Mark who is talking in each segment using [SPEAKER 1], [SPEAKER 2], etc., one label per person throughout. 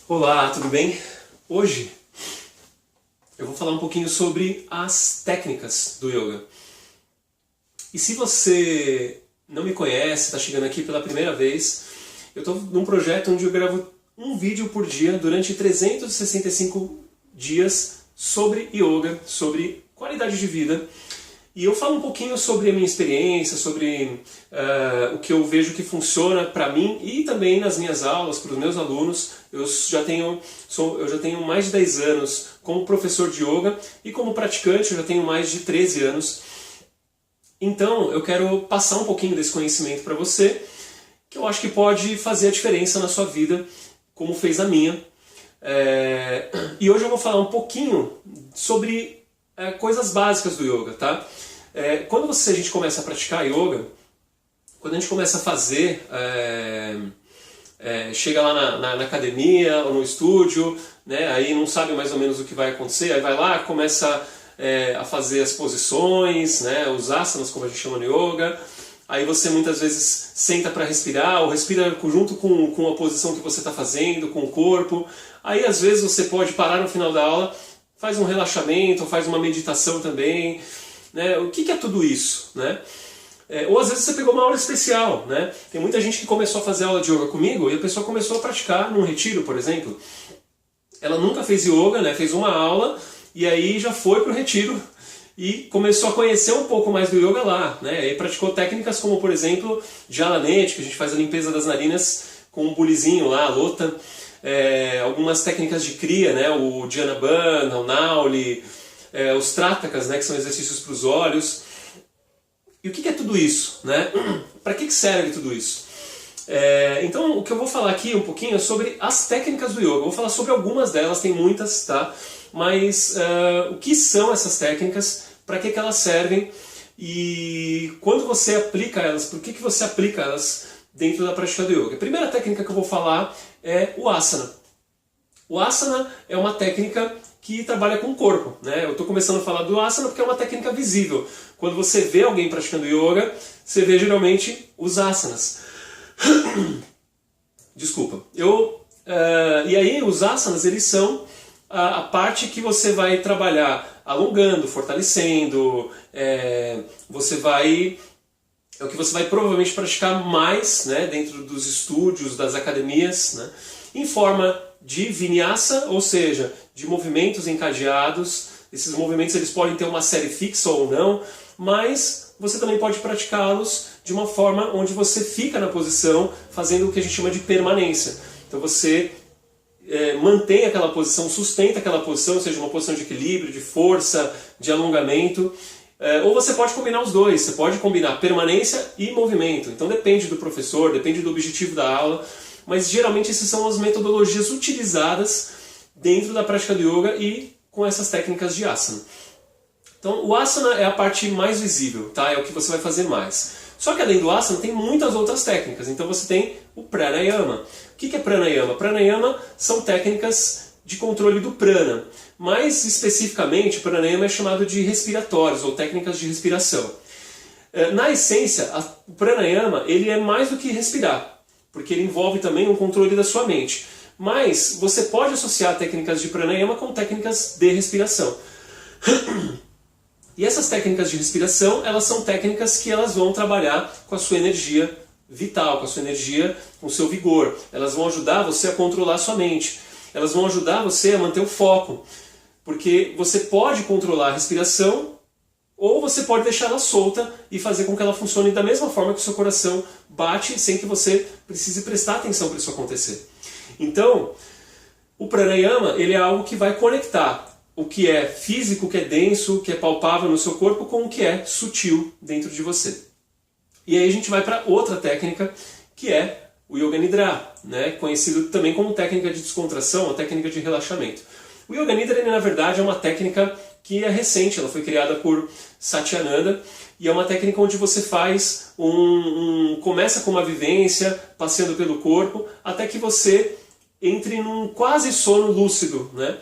[SPEAKER 1] Olá, tudo bem? Hoje eu vou falar um pouquinho sobre as técnicas do yoga. E se você não me conhece, está chegando aqui pela primeira vez, eu estou num projeto onde eu gravo um vídeo por dia durante 365 dias sobre yoga, sobre qualidade de vida. E eu falo um pouquinho sobre a minha experiência, sobre o que eu vejo que funciona para mim e também nas minhas aulas, para os meus alunos. Eu já tenho mais de 10 anos como professor de yoga e como praticante eu já tenho mais de 13 anos. Então eu quero passar um pouquinho desse conhecimento para você, que eu acho que pode fazer a diferença na sua vida, como fez a minha. E hoje eu vou falar um pouquinho sobre coisas básicas do yoga, tá? Quando a gente começa a praticar yoga, quando a gente começa a fazer, chega lá na academia ou no estúdio, né, aí não sabe mais ou menos o que vai acontecer, aí vai lá, começa a fazer as posições, né, os asanas, como a gente chama no yoga. Aí você muitas vezes senta para respirar, ou respira junto com a posição que você está fazendo, com o corpo. Aí às vezes você pode parar no final da aula, faz um relaxamento, ou faz uma meditação também. Né? O que é tudo isso? Né? Ou às vezes você pegou uma aula especial. Né? Tem muita gente que começou a fazer aula de yoga comigo e a pessoa começou a praticar num retiro, por exemplo. Ela nunca fez yoga, né? Fez uma aula e aí já foi para o retiro e começou a conhecer um pouco mais do yoga lá. Né? E praticou técnicas como, por exemplo, Jalanete, que a gente faz a limpeza das narinas com um bulizinho lá, a lota. Algumas técnicas de kriya, né? O Dhyana Bandha, o Nauli, os Tratakas, né? Que são exercícios para os olhos. E o que é tudo isso? Né? Para que serve tudo isso? Então o que eu vou falar aqui um pouquinho é sobre as técnicas do yoga. Eu vou falar sobre algumas delas, tem muitas, tá? Mas o que são essas técnicas, para que elas servem e quando você aplica elas, por que você aplica elas dentro da prática do yoga. A primeira técnica que eu vou falar é o asana. O asana é uma técnica que trabalha com o corpo. Né? Eu estou começando a falar do asana porque é uma técnica visível. Quando você vê alguém praticando yoga, você vê geralmente os asanas. Desculpa. E aí os asanas, eles são a parte que você vai trabalhar alongando, fortalecendo, é o que você vai provavelmente praticar mais, né, dentro dos estúdios, das academias, né, em forma de vinyasa, ou seja, de movimentos encadeados. Esses movimentos eles podem ter uma série fixa ou não, mas você também pode praticá-los de uma forma onde você fica na posição, fazendo o que a gente chama de permanência. Então você mantém aquela posição, sustenta aquela posição, seja uma posição de equilíbrio, de força, de alongamento. Ou você pode combinar os dois, você pode combinar permanência e movimento. Então depende do professor, depende do objetivo da aula, mas geralmente essas são as metodologias utilizadas dentro da prática do yoga e com essas técnicas de asana. Então o asana é a parte mais visível, tá? É o que você vai fazer mais. Só que além do asana tem muitas outras técnicas. Então você tem o pranayama. O que é pranayama? Pranayama são técnicas de controle do prana. Mais especificamente, o pranayama é chamado de respiratórios, ou técnicas de respiração. Na essência, o pranayama ele é mais do que respirar, porque ele envolve também um controle da sua mente. Mas você pode associar técnicas de pranayama com técnicas de respiração. E essas técnicas de respiração, elas são técnicas que elas vão trabalhar com a sua energia vital, com a sua energia, com o seu vigor. Elas vão ajudar você a controlar a sua mente. Elas vão ajudar você a manter o foco. Porque você pode controlar a respiração ou você pode deixar ela solta e fazer com que ela funcione da mesma forma que o seu coração bate sem que você precise prestar atenção para isso acontecer. Então, o pranayama ele é algo que vai conectar o que é físico, o que é denso, o que é palpável no seu corpo com o que é sutil dentro de você. E aí a gente vai para outra técnica que é o Yoga Nidra, né? Conhecido também como técnica de descontração ou técnica de relaxamento. O Yoga Nidra, na verdade, é uma técnica que é recente, ela foi criada por Satyananda, e é uma técnica onde você faz começa com uma vivência, passeando pelo corpo, até que você entre num quase sono lúcido, né?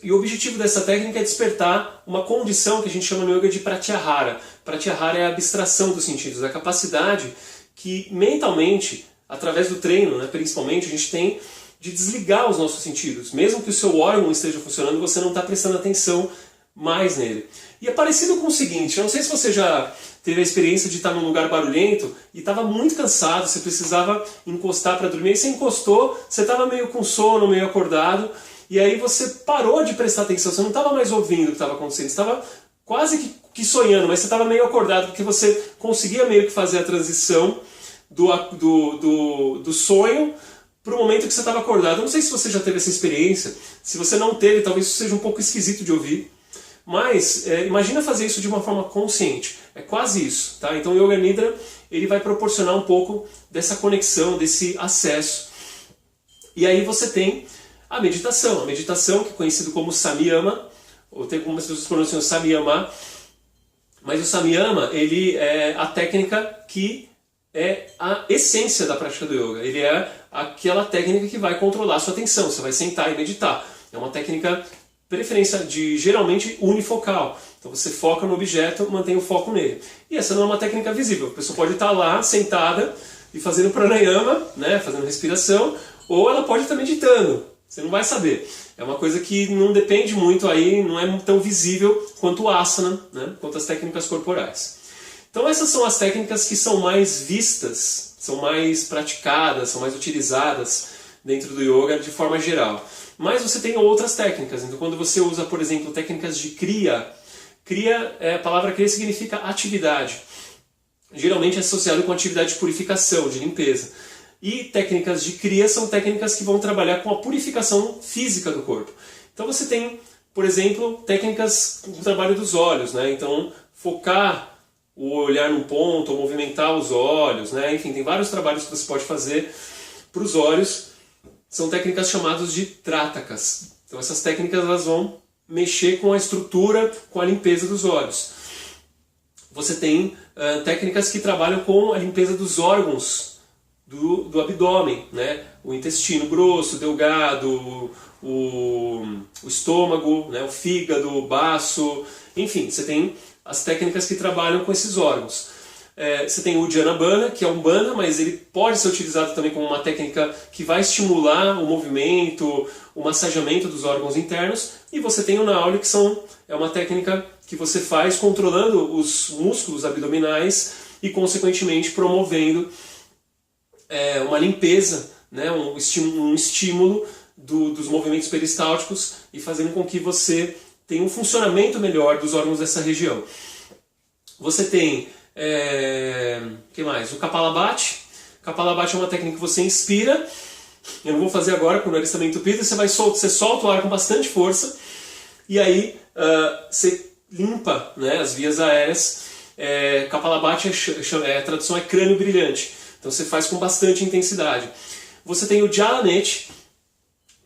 [SPEAKER 1] E o objetivo dessa técnica é despertar uma condição que a gente chama no yoga de pratyahara. Pratyahara é a abstração dos sentidos, a capacidade que mentalmente, através do treino, né, principalmente, a gente tem de desligar os nossos sentidos. Mesmo que o seu órgão esteja funcionando, você não está prestando atenção mais nele. E é parecido com o seguinte, eu não sei se você já teve a experiência de estar num lugar barulhento e estava muito cansado, você precisava encostar para dormir, e você encostou, você estava meio com sono, meio acordado, e aí você parou de prestar atenção, você não estava mais ouvindo o que estava acontecendo, você estava quase que sonhando, mas você estava meio acordado, porque você conseguia meio que fazer a transição do sonho para o momento que você estava acordado. Eu não sei se você já teve essa experiência, se você não teve, talvez isso seja um pouco esquisito de ouvir, mas imagina fazer isso de uma forma consciente, é quase isso, tá? Então o Yoga Nidra, ele vai proporcionar um pouco dessa conexão, desse acesso. E aí você tem a meditação, que é conhecido como Samyama, ou tem algumas pessoas que pronunciam Samyama, mas o Samyama, ele é a técnica que é a essência da prática do yoga. Ele é aquela técnica que vai controlar a sua atenção. Você vai sentar e meditar. É uma técnica, preferência de geralmente unifocal. Então você foca no objeto, mantém o foco nele. E essa não é uma técnica visível. A pessoa pode estar lá, sentada, e fazendo pranayama, né, fazendo respiração, ou ela pode estar meditando. Você não vai saber. É uma coisa que não depende muito aí, não é tão visível quanto o asana, né, quanto as técnicas corporais. Então essas são as técnicas que são mais vistas, são mais praticadas, são mais utilizadas dentro do yoga de forma geral. Mas você tem outras técnicas. Então quando você usa, por exemplo, técnicas de kriya, a palavra kriya significa atividade. Geralmente é associado com atividade de purificação, de limpeza. E técnicas de kriya são técnicas que vão trabalhar com a purificação física do corpo. Então você tem, por exemplo, técnicas do trabalho dos olhos, né? Então focar o olhar num ponto, ou movimentar os olhos, né? Enfim, tem vários trabalhos que você pode fazer para os olhos. São técnicas chamadas de tratakas. Então essas técnicas elas vão mexer com a estrutura, com a limpeza dos olhos. Você tem técnicas que trabalham com a limpeza dos órgãos do abdômen, né? O intestino grosso, delgado, o estômago, né? O fígado, o baço, enfim, você tem as técnicas que trabalham com esses órgãos. Você tem o Udyanabana, que é um bana, mas ele pode ser utilizado também como uma técnica que vai estimular o movimento, o massageamento dos órgãos internos. E você tem o Nauli, que é uma técnica que você faz controlando os músculos abdominais e, consequentemente, promovendo uma limpeza, né, um estímulo dos movimentos peristálticos e fazendo com que você tenha um funcionamento melhor dos órgãos dessa região. Você tem que mais? O Kapalabhati. Kapalabhati é uma técnica que você inspira. Eu não vou fazer agora com o nariz também entupido. Você solta o ar com bastante força e aí você limpa, né, as vias aéreas. Kapalabhati, a tradução é crânio brilhante. Então você faz com bastante intensidade. Você tem o Jalanete,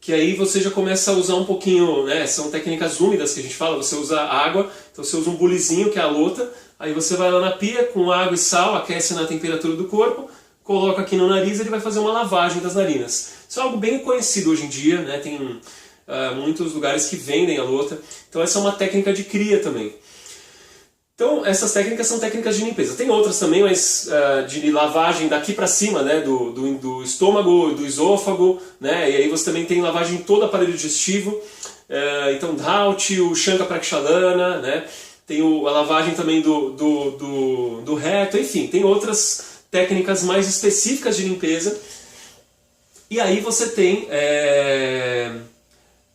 [SPEAKER 1] que aí você já começa a usar um pouquinho, né, são técnicas úmidas que a gente fala, você usa água, então você usa um bulizinho, que é a lota, aí você vai lá na pia com água e sal, aquece na temperatura do corpo, coloca aqui no nariz e ele vai fazer uma lavagem das narinas. Isso é algo bem conhecido hoje em dia, né, tem muitos lugares que vendem a lota, então essa é uma técnica de kriya também. Então essas técnicas são técnicas de limpeza. Tem outras também, mas de lavagem daqui para cima, né, do estômago, do esôfago, né, e aí você também tem lavagem em todo o aparelho digestivo. Então Dhauti, o Shanka Prakshalana, né, tem a lavagem também do reto, enfim, tem outras técnicas mais específicas de limpeza. E aí você tem,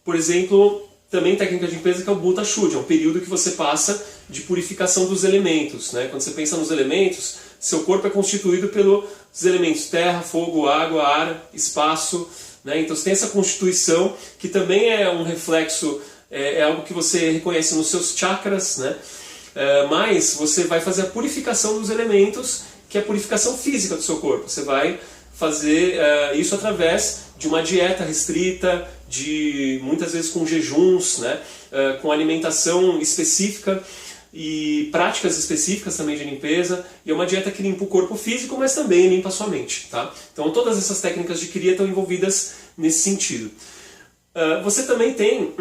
[SPEAKER 1] por exemplo, também técnica de limpeza que é o Bhuta Shuddhi, é um período que você passa de purificação dos elementos, né? Quando você pensa nos elementos, seu corpo é constituído pelos elementos terra, fogo, água, ar, espaço, né? Então você tem essa constituição que também é um reflexo, é algo que você reconhece nos seus chakras, né? Mas você vai fazer a purificação dos elementos, que é a purificação física do seu corpo. Você vai fazer isso através de uma dieta restrita, muitas vezes com jejuns, né? Com alimentação específica e práticas específicas também de limpeza, e é uma dieta que limpa o corpo físico, mas também limpa a sua mente, tá? Então todas essas técnicas de kriya estão envolvidas nesse sentido. Você também tem,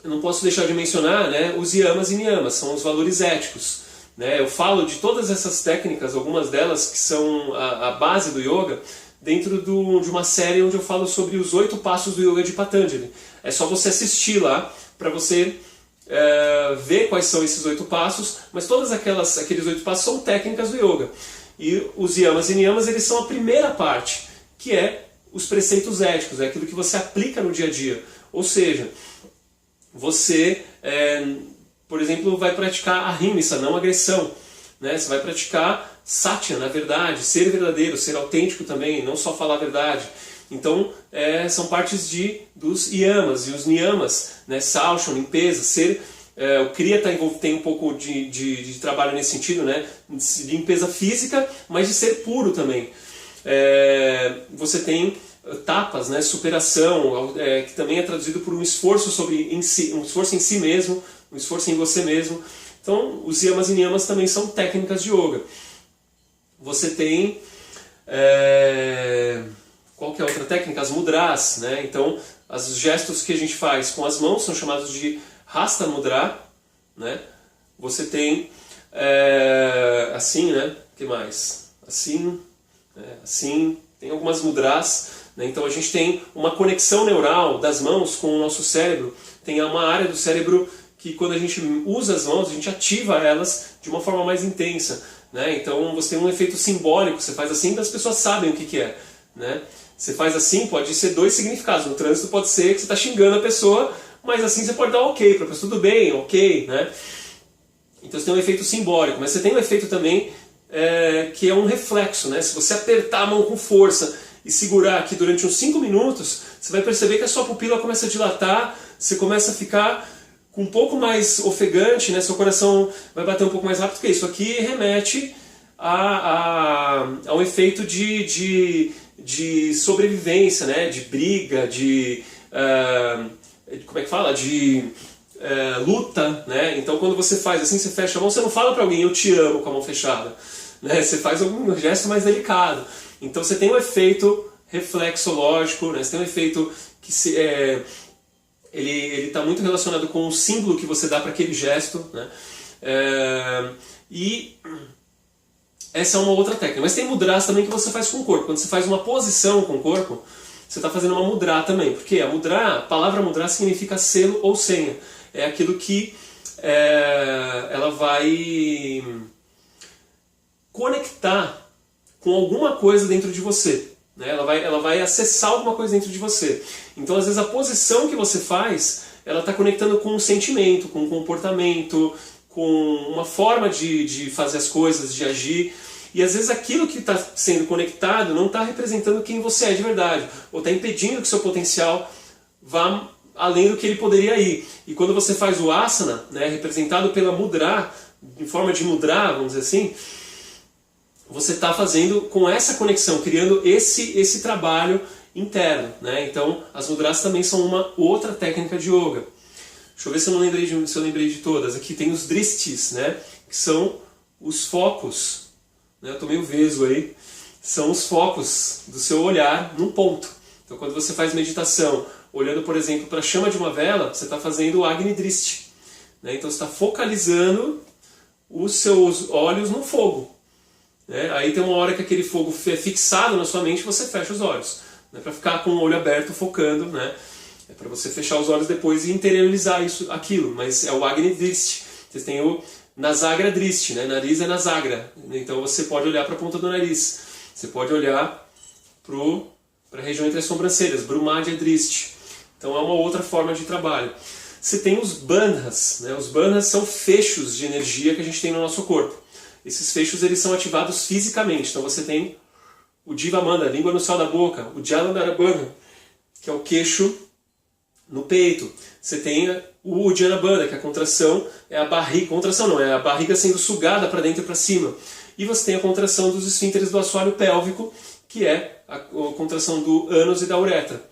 [SPEAKER 1] eu não posso deixar de mencionar, né, os yamas e niyamas, são os valores éticos, né? Eu falo de todas essas técnicas, algumas delas que são a base do yoga, dentro de uma série onde eu falo sobre os 8 passos do Yoga de Patanjali. É só você assistir lá para você ver quais são esses 8 passos, mas todos aqueles 8 passos são técnicas do Yoga. E os yamas e niyamas, eles são a primeira parte, que é os preceitos éticos, é aquilo que você aplica no dia a dia. Ou seja, você, por exemplo, vai praticar ahimsa, não agressão. Né? Você vai praticar satya, na verdade, ser verdadeiro, ser autêntico também, não só falar a verdade. Então, são partes dos yamas e os niyamas, né? Sausham, limpeza, ser... o Kriya tem um pouco de trabalho nesse sentido, né? De limpeza física, mas de ser puro também. Você tem tapas, né? Superação, que também é traduzido por um esforço um esforço em si mesmo, um esforço em você mesmo. Então, os yamas e niyamas também são técnicas de yoga. Você tem... qual que é a outra técnica? As mudras, né? Então, os gestos que a gente faz com as mãos são chamados de Hasta Mudra, né? Você tem assim, né? O que mais? Assim, assim. Tem algumas mudras, né? Então a gente tem uma conexão neural das mãos com o nosso cérebro. Tem uma área do cérebro que quando a gente usa as mãos, a gente ativa elas de uma forma mais intensa, né? Então você tem um efeito simbólico, você faz assim, as pessoas sabem o que é, né? Você faz assim, pode ser 2 significados. No trânsito pode ser que você está xingando a pessoa, mas assim você pode dar ok para a pessoa, tudo bem, ok, né? Então você tem um efeito simbólico, mas você tem um efeito também que é um reflexo, né? Se você apertar a mão com força e segurar aqui durante uns 5 minutos, você vai perceber que a sua pupila começa a dilatar, você começa a ficar um pouco mais ofegante, né? Seu coração vai bater um pouco mais rápido, porque isso aqui remete ao efeito de sobrevivência, né? De briga, como é que fala? Luta, né? Então quando você faz assim, você fecha a mão, você não fala para alguém eu te amo com a mão fechada, né? Você faz algum gesto mais delicado. Então você tem um efeito reflexológico, né? Você tem um efeito que ele está muito relacionado com o símbolo que você dá para aquele gesto, né? E essa é uma outra técnica. Mas tem mudras também que você faz com o corpo. Quando você faz uma posição com o corpo, você está fazendo uma mudra também. Porque a palavra mudra significa selo ou senha. É aquilo que ela vai conectar com alguma coisa dentro de você. Né? Ela vai acessar alguma coisa dentro de você. Então, às vezes, a posição que você faz, ela está conectando com um sentimento, com um comportamento, com uma forma de fazer as coisas, de agir. E às vezes aquilo que está sendo conectado não está representando quem você é de verdade, ou está impedindo que seu potencial vá além do que ele poderia ir. E quando você faz o asana, né, representado pela mudra, em forma de mudra, vamos dizer assim, você está fazendo com essa conexão, criando esse trabalho interno. Né? Então as mudras também são uma outra técnica de yoga. Deixa eu ver se eu lembrei de todas. Aqui tem os drishtis, né, que são os focos. Eu estou meio vesgo aí. São os focos do seu olhar num ponto. Então quando você faz meditação, olhando por exemplo para a chama de uma vela, você está fazendo o Agni Drishti. Né? Então você está focalizando os seus olhos no fogo. Né? Aí tem uma hora que aquele fogo é fixado na sua mente, você fecha os olhos. Não é para ficar com o olho aberto focando, né? É para você fechar os olhos depois e interiorizar aquilo. Mas é o Agni Drishti. Você tem o Nasagra Drishti, né? Nariz é Nasagra. Então você pode olhar para a ponta do nariz. Você pode olhar para a região entre as sobrancelhas, Brumadhya Drishti. Então é uma outra forma de trabalho. Você tem os bandhas, né? Os bandhas são fechos de energia que a gente tem no nosso corpo. Esses fechos eles são ativados fisicamente. Então você tem o Jivamana, a língua no céu da boca, o Jalandhara Bandha, que é o queixo no peito. Você tem o Uddiyana Bandha, que a contração é a barriga, contração não, é a barriga sendo sugada para dentro e para cima. E você tem a contração dos esfínteres do assoalho pélvico, que é a contração do ânus e da uretra.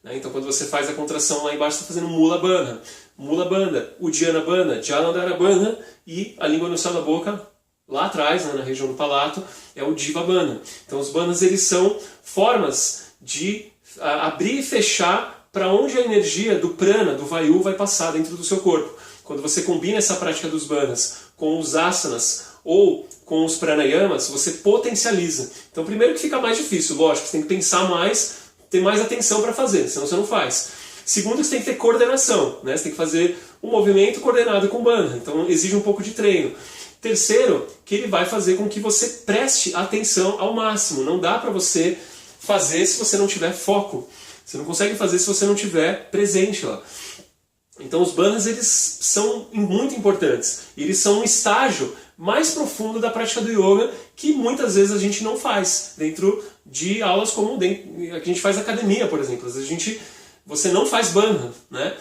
[SPEAKER 1] Então quando você faz a contração lá embaixo, você está fazendo Mula Bandha. Mula Bandha, Uddiyana Bandha, Jalandhara Bandha e a língua no céu da boca, lá atrás, né, na região do palato, é o Jiva Bandha. Então os bandhas eles são formas de abrir e fechar para onde a energia do prana, do vayu, vai passar dentro do seu corpo. Quando você combina essa prática dos bandhas com os asanas, ou com os pranayamas, você potencializa. Então primeiro que fica mais difícil, lógico, você tem que pensar mais, ter mais atenção para fazer, senão você não faz. Segundo, que você tem que ter coordenação, né? Você tem que fazer um movimento coordenado com bandha, então exige um pouco de treino. Terceiro, que ele vai fazer com que você preste atenção ao máximo. Não dá para você fazer se você não tiver foco. Você não consegue fazer se você não tiver presente lá. Então os bandhas, eles são muito importantes. Eles são um estágio mais profundo da prática do yoga que muitas vezes a gente não faz dentro de aulas como a gente faz na academia, por exemplo. Às vezes você não faz bandha, né?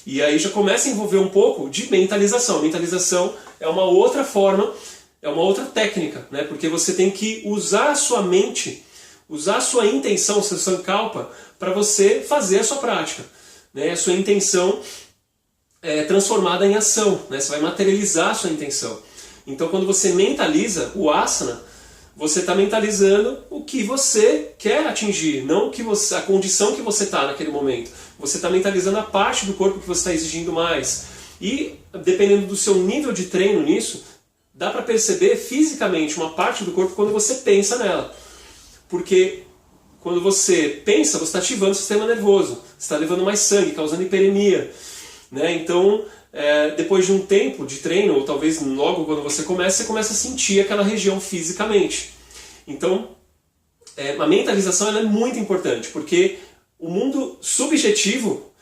[SPEAKER 1] E aí já começa a envolver um pouco de mentalização. Mentalização é uma outra forma, é uma outra técnica, né? Porque você tem que usar a sua mente, usar a sua intenção, o seu sankalpa, para você fazer a sua prática, né? A sua intenção é transformada em ação, né? Você vai materializar a sua intenção. Então quando você mentaliza o asana, você está mentalizando o que você quer atingir, não a condição que você está naquele momento. Você está mentalizando a parte do corpo que você está exigindo mais. E, dependendo do seu nível de treino nisso, dá para perceber fisicamente uma parte do corpo quando você pensa nela. Porque quando você pensa, você está ativando o sistema nervoso. Você está levando mais sangue, causando hiperemia, né? Então, depois de um tempo de treino, ou talvez logo quando você começa a sentir aquela região fisicamente. Então, a mentalização ela é muito importante, porque o mundo subjetivo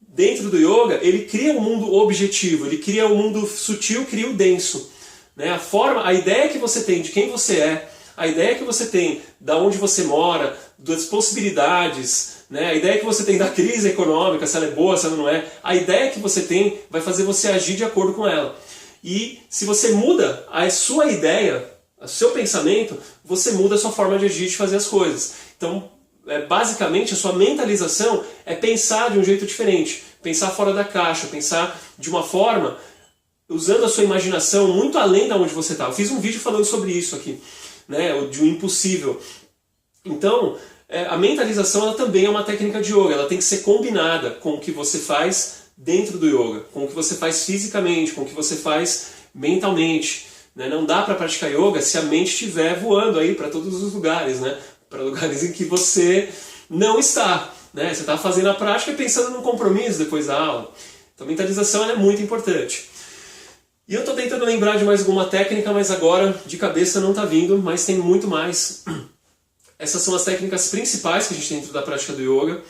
[SPEAKER 1] dentro do yoga, ele cria um mundo objetivo, ele cria um mundo sutil, cria o denso, né? A ideia que você tem de quem você é, a ideia que você tem de onde você mora, das possibilidades, né? A ideia que você tem da crise econômica, se ela é boa, se ela não é, a ideia que você tem vai fazer você agir de acordo com ela. E se você muda a sua ideia, o seu pensamento, você muda a sua forma de agir, de fazer as coisas. Então, basicamente, a sua mentalização é pensar de um jeito diferente, pensar fora da caixa, pensar de uma forma, usando a sua imaginação muito além de onde você está. Eu fiz um vídeo falando sobre isso aqui, né, de um impossível. Então, a mentalização ela também é uma técnica de yoga, ela tem que ser combinada com o que você faz dentro do yoga, com o que você faz fisicamente, com o que você faz mentalmente. Né? Não dá para praticar yoga se a mente estiver voando aí para todos os lugares, né? Para lugares em que você não está. Né? Você está fazendo a prática e pensando num compromisso depois da aula. Então a mentalização ela é muito importante. E eu estou tentando lembrar de mais alguma técnica, mas agora de cabeça não está vindo, mas tem muito mais. Essas são as técnicas principais que a gente tem dentro da prática do yoga.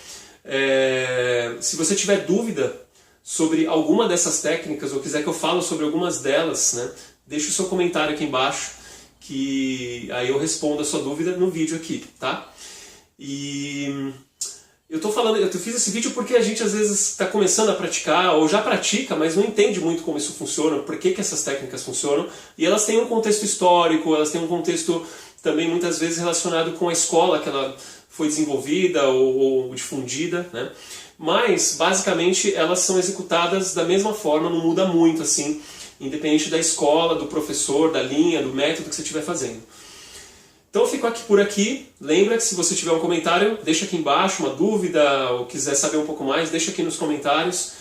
[SPEAKER 1] Se você tiver dúvida sobre alguma dessas técnicas ou quiser que eu fale sobre algumas delas, né, deixa o seu comentário aqui embaixo, que aí eu respondo a sua dúvida no vídeo aqui, tá? E eu fiz esse vídeo porque a gente às vezes está começando a praticar, ou já pratica, mas não entende muito como isso funciona, por que essas técnicas funcionam, e elas têm um contexto histórico, elas têm um contexto também muitas vezes relacionado com a escola que ela foi desenvolvida ou difundida, né? Mas, basicamente, elas são executadas da mesma forma, não muda muito, assim, independente da escola, do professor, da linha, do método que você estiver fazendo. Então eu fico por aqui. Lembra que se você tiver um comentário, deixa aqui embaixo, uma dúvida, ou quiser saber um pouco mais, deixa aqui nos comentários.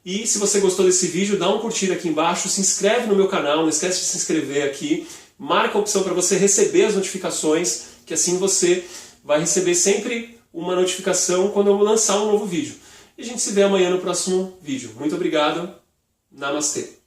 [SPEAKER 1] E se você gostou desse vídeo, dá um curtir aqui embaixo, se inscreve no meu canal, não esquece de se inscrever aqui, marca a opção para você receber as notificações, que assim você vai receber sempre uma notificação quando eu lançar um novo vídeo. E a gente se vê amanhã no próximo vídeo. Muito obrigado. Namastê.